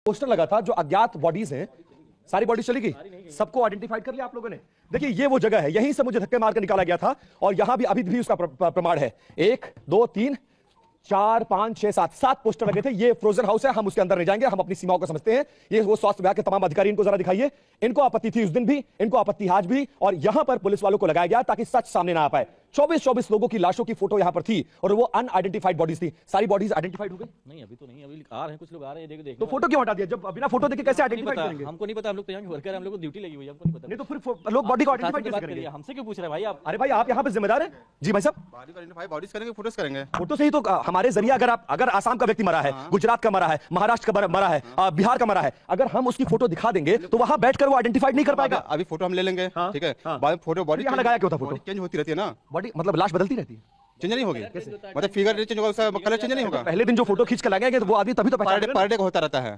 Poster लगा था जो अज्ञात बॉडीज हैं, सारी बॉडीज चली गई, सबको आइडेंटिफाइड कर लिया आप लोगों ने। देखिए ये वो जगह है, यहीं से मुझे धक्के मारकर निकाला गया था और यहां भी अभी भी उसका प्रमाण है। 1 2 3 4 5 6 7 पोस्टर लगे थे। ये फ्रोजन हाउस है, हम उसके अंदर नहीं जाएंगे, हम अपनी सीमाओं को समझते हैं। ये वो स्वास्थ्य विभाग के तमाम अधिकारी, इनको जरा दिखाइए। इनको आपत्ति थी उस दिन भी, इनको आपत्ति आज भी, और यहां पर पुलिस वालों को लगाया गया ताकि सच सामने ना आ पाए। 24 लोगों की लाशों की फोटो यहां पर थी और वो अनआइडेंटिफाइड बॉडीज थी। सारी बॉडीज आइडेंटिफाइड हो गई? नहीं अभी तो नहीं, अभी आ रहे हैं कुछ लोग, आ रहे हैं, देखो तो फोटो क्यों हटा दिया? जब बिना फोटो देखे कैसे आइडेंटिफाई करेंगे? हमको नहीं पता, हम लोग तो यहाँ के वर्कर हैं, हम लोग को ड्यूटी लगी हुई है, हमको नहीं पता। नहीं तो फिर लोग बॉडी को आइडेंटिफाई कैसे करेंगे? हमसे क्यों पूछ रहे हैं भाई आप? अरे भाई आप यहाँ पे जिम्मेदार हैं जी भाई साहब। बॉडी को आइडेंटिफाई बॉडीज करेंगे, फोटोज करेंगे। फोटो से ही तो हमारे जरिए अगर आसाम का व्यक्ति मरा है, गुजरात का मरा है, महाराष्ट्र का मरा है, बिहार का मरा है, अगर हम उसकी फोटो दिखा देंगे तो वहां बैठकर वो आइडेंटिफाइड नहीं कर पाएगा। अभी फोटो हम ले लेंगे, ठीक है, बाद में फोटो बॉडी यहाँ लगाया क्यों था? फोटो चेंज होती रहती है ना, बॉडी मतलब लाश बदलती रहती है, चेंज नहीं होगी, मतलब फिगर चेंज होगा, उसका कलर चेंज नहीं होगा। पहले दिन जो फोटो खींच के लगाएंगे तो वो आदमी तभी तो पर डे का होता रहता है,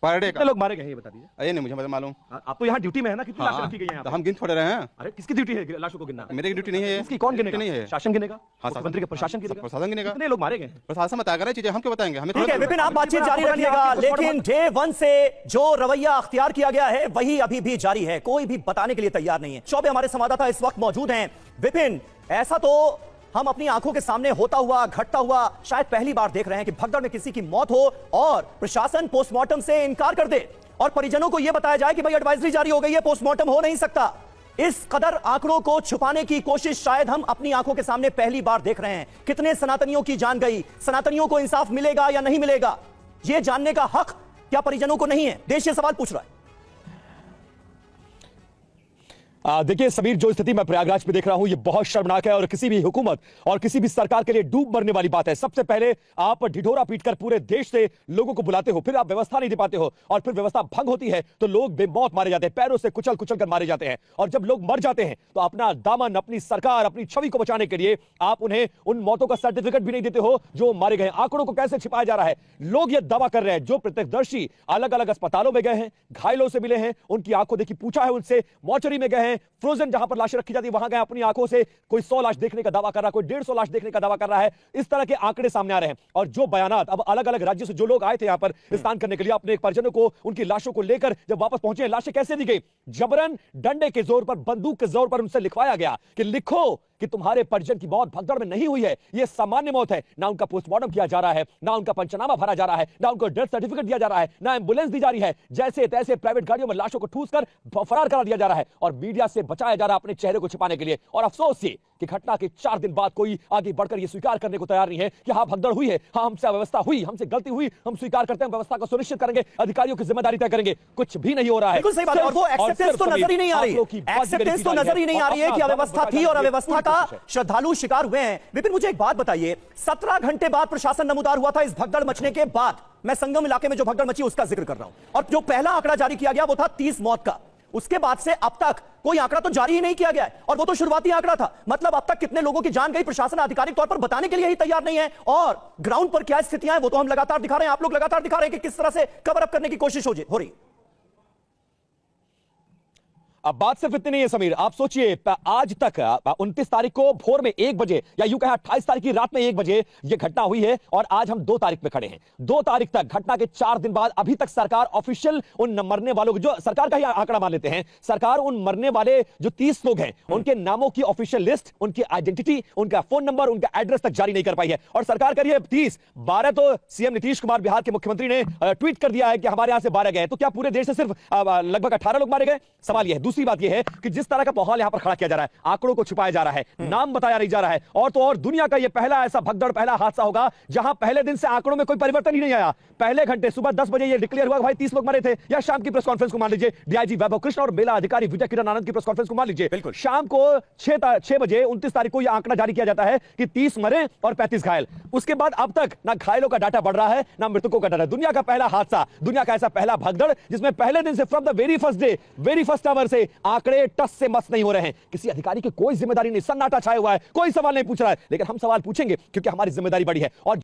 पर डे कितने लोग मारे गए ये बता दीजिए। ये नहीं मुझे मालूम। आप तो यहाँ ड्यूटी में है ना, कितनी लाशें रखी गई हैं? तो हम गिन थोड़े रहे हैं। अरे किसकी ड्यूटी है लाशों को गिनना? मेरी ड्यूटी नहीं है। इसकी कौन गिनेगा? नहीं है, शासन गिनेगा, हाँ, मुख्यमंत्री के प्रशासन गिनेगा, प्रशासन गिनेगा। कितने लोग मारे गए? प्रशासन बताएगा ना चीजें, हम क्यों बताएंगे? हमें ठीक है विपिन, आप बातचीत जारी रखिएगा, लेकिन डे 1 से जो रवैया अख्तियार किया गया है वही अभी भी जारी है, कोई भी बताने के लिए तैयार नहीं है। चौबे हमारे संवाददाता इस वक्त मौजूद हैं। विपिन, ऐसा तो हम अपनी आंखों के सामने होता हुआ, घटता हुआ शायद पहली बार देख रहे हैं कि भगदड़ में किसी की मौत हो और प्रशासन पोस्टमार्टम से इनकार कर दे और परिजनों को यह बताया जाए कि भाई एडवाइजरी जारी हो गई है, पोस्टमार्टम हो नहीं सकता। इस कदर आंकड़ों को छुपाने की कोशिश शायद हम अपनी आंखों के सामने पहली बार देख रहे हैं। कितने सनातनियों की जान गई, सनातनियों को इंसाफ मिलेगा या नहीं मिलेगा, यह जानने का हक क्या परिजनों को नहीं है? देश ये सवाल पूछ रहा है। देखिए समीर, जो स्थिति मैं प्रयागराज में देख रहा हूं ये बहुत शर्मनाक है और किसी भी हुकूमत और किसी भी सरकार के लिए डूब मरने वाली बात है। सबसे पहले आप ढिढोरा पीटकर पूरे देश से लोगों को बुलाते हो, फिर आप व्यवस्था नहीं दे पाते हो और फिर व्यवस्था भंग होती है तो लोग बेमौत मारे जाते हैं, पैरों से कुचल कुचल कर मारे जाते हैं। और जब लोग मर जाते हैं तो अपना दामन, अपनी सरकार, अपनी छवि को बचाने के लिए आप उन्हें उन मौतों का सर्टिफिकेट भी नहीं देते हो जो मारे गए। आंकड़ों को कैसे छिपाया जा रहा है? लोग ये दावा कर रहे हैं, जो प्रत्यक्षदर्शी अलग अलग अस्पतालों में गए हैं, घायलों से मिले हैं, उनकी आंखों देखी, पूछा है उनसे, मॉर्चरी में गए हैं, फ्रोजन जहां लाशें रखी जाती है वहां गए, अपनी आंखों से कोई 100 लाश देखने का दावा कर रहा है, कोई 150 लाश देखने का दावा कर रहा है। इस तरह के आंकड़े सामने आ रहे हैं और जो बयानात अब अलग अलग राज्यों से जो लोग आए थे यहां पर स्नान करने के लिए, अपने परिजनों को, उनकी लाशों को लेकर जब वापस पहुंचे, लाशें कैसे दी गई? जबरन डंडे के जोर पर, बंदूक के जोर पर उनसे लिखवाया गया कि लिखो कि तुम्हारे परिजन की मौत भगदड़ में नहीं हुई है, यह सामान्य मौत है। ना उनका पोस्टमार्टम किया जा रहा है, ना उनका पंचनामा भरा जा रहा है, ना उनको डेथ सर्टिफिकेट दिया जा रहा है, ना एम्बुलेंस दी जा रही है। जैसे तैसे प्राइवेट गाड़ियों में लाशों को ठूस कर फरार करा दिया जा रहा है और मीडिया से बचाया जा रहा है अपने चेहरे को छिपाने के लिए। और अफसोस ये कि घटना के 4 दिन बाद कोई आगे बढ़कर यह स्वीकार करने को तैयार नहीं है कि हाँ भगदड़ हुई है, हाँ हमसे अव्यवस्था हुई, हमसे गलती हुई, हम स्वीकार करते हैं, व्यवस्था को सुनिश्चित करेंगे, अधिकारियों की जिम्मेदारी तय करेंगे। कुछ भी नहीं हो रहा है। बिल्कुल सही बात है और वो एक्सेप्टेंस तो नजर ही नहीं आ रही है, एक्सेप्टेंस तो नजर ही नहीं आ रही है कि अव्यवस्था थी और अव्यवस्था का श्रद्धालु शिकार हुए हैं। विपिन, मुझे एक बात बताइए, 17 घंटे बाद प्रशासन नमूदार हुआ था इस भगदड़ मचने के बाद। मैं संगम इलाके में जो भगदड़ मची उसका जिक्र कर रहा हूं और जो पहला आंकड़ा जारी किया गया वो था 30 मौत का। उसके बाद से अब तक कोई आंकड़ा तो जारी ही नहीं किया गया है और वो तो शुरुआती आंकड़ा था। मतलब अब तक कितने लोगों की जान गई प्रशासन आधिकारिक तौर पर बताने के लिए ही तैयार नहीं है और ग्राउंड पर क्या स्थितियां हैं वो तो हम लगातार दिखा रहे हैं, आप लोग लगातार दिखा रहे हैं कि किस तरह से कवर अप करने की कोशिश हो रही। अब बात सिर्फ इतनी नहीं है समीर, आप सोचिए आज तक 29 तारीख को भोर में 1 बजे या यूं कहें 28 तारीख की रात में 1 बजे यह घटना हुई है और आज हम 2 तारीख में खड़े हैं। 2 तारीख तक, घटना के 4 दिन बाद अभी तक सरकार ऑफिशियल उन मरने वालों को, जो सरकार का ही आंकड़ा मान लेते हैं, सरकार उन मरने वाले जो 30 लोग हैं उनके नामों की ऑफिशियल लिस्ट, उनकी आइडेंटिटी, उनका फोन नंबर, उनका एड्रेस तक जारी नहीं कर पाई है। और सरकार करिए 30, 12 तो सीएम नीतीश कुमार बिहार के मुख्यमंत्री ने ट्वीट कर दिया है कि हमारे यहां से 12 गए। तो क्या पूरे देश से सिर्फ लगभग 18 लोग मारे गए? सवाल यह है। दूसरी बात यह है कि जिस तरह का माहौल यहां पर खड़ा किया जा रहा है, आंकड़ों को छुपाया जा रहा है, नाम बताया नहीं जा रहा है, और तो और दुनिया का यह पहला ऐसा भगदड़, पहला हादसा होगा जहां पहले दिन से आंकड़ों में कोई परिवर्तन ही नहीं आया। पहले घंटे सुबह 10 बजे यह डिक्लेयर हुआ भाई 30 लोग मरे थे, या शाम की प्रेस कॉन्फ्रेंस को मान लीजिए डीआईजी वैभव कृष्ण और मेला अधिकारी विजय किरण आनंद की प्रेस कॉन्फ्रेंस को मान लीजिए, बिल्कुल शाम को 6 बजे 29 तारीख को यह आंकड़ा जारी किया जाता है कि 30 मरे और 35 घायल। उसके बाद अब तक ना घायलों का डाटा बढ़ रहा है, ना मृतकों का डाटा। दुनिया का पहला हादसा, दुनिया का ऐसा पहला भगदड़ जिसमें पहले दिन से, from the very first day, very first hour से आंकड़े टस से मस नहीं हो रहे हैं। किसी अधिकारी की कोई जिम्मेदारी नहीं, सन्नाटा छाया हुआ है, कोई सवाल नहीं पूछ रहा है। लेकिन हम सवाल पूछेंगे क्योंकि हमारी जिम्मेदारी बड़ी है। और